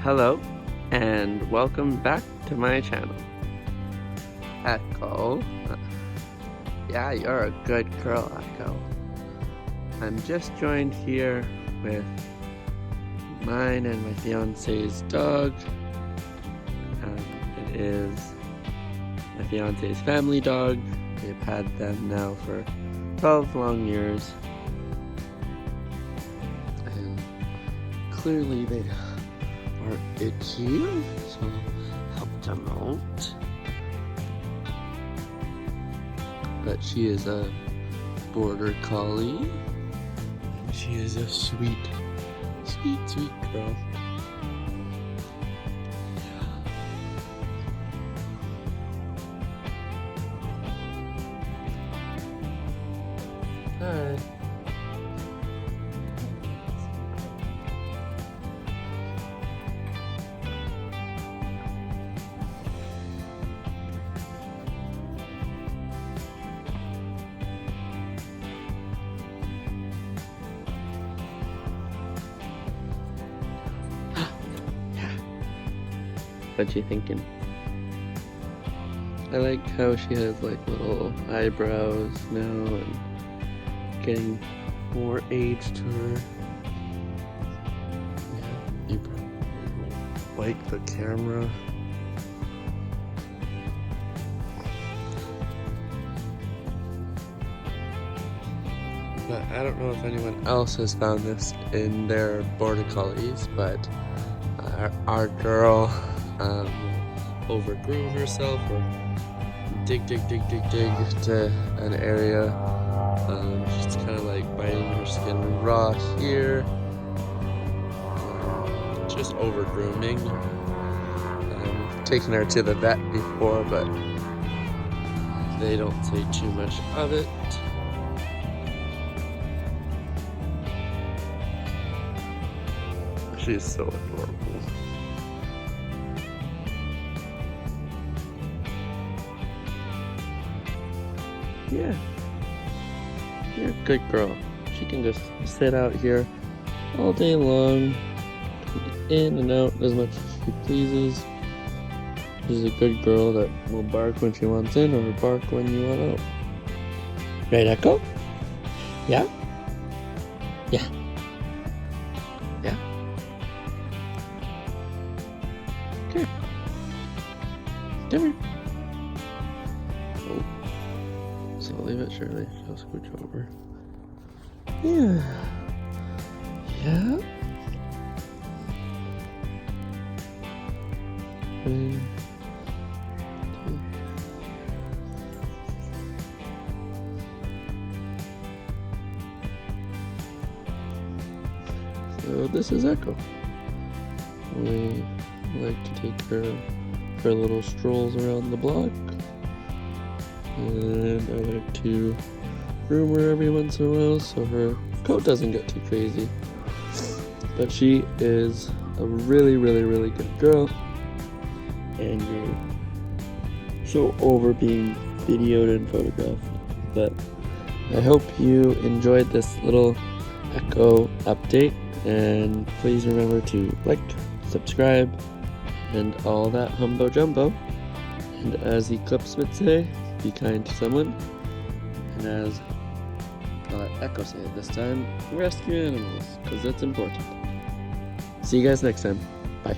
Hello, and welcome back to my channel. Echo. Yeah, you're a good girl, Echo. I'm just joined here with mine and my fiance's dog. It is my fiance's family dog. We've had them now for 12 long years. And clearly they are itchy, so help them out. But she is a border collie. She is a sweet girl. Hi. What you thinking? I like how she has like little eyebrows now and getting more age to her. Yeah, you probably like the camera. But I don't know if anyone else has found this in their border collies, but our girl overgrew herself or dig to an area. She's kind of like biting her skin raw here. Just over grooming. Taken her to the vet before, but they don't say too much of it. She's so adorable. Yeah, you're a good girl. She can just sit out here all day long, in and out as much as she pleases. She's a good girl that will bark when she wants in or bark when you want out. Right, Echo? Yeah? Yeah. Yeah? Come here. Come here. Oh. Slowly but surely, she'll scooch over. Yeah. Yeah. So this is Echo. We like to take her for little strolls around the block. And I like to groom her every once in a while so her coat doesn't get too crazy. But she is a really good girl. And you're so over being videoed and photographed. But I hope you enjoyed this little Echo update. And please remember to like, subscribe, and all that humbo jumbo. And as Eclipse would say, be kind to someone, and as I'll let Echo say it this time, rescue animals, because that's important. See you guys next time. Bye.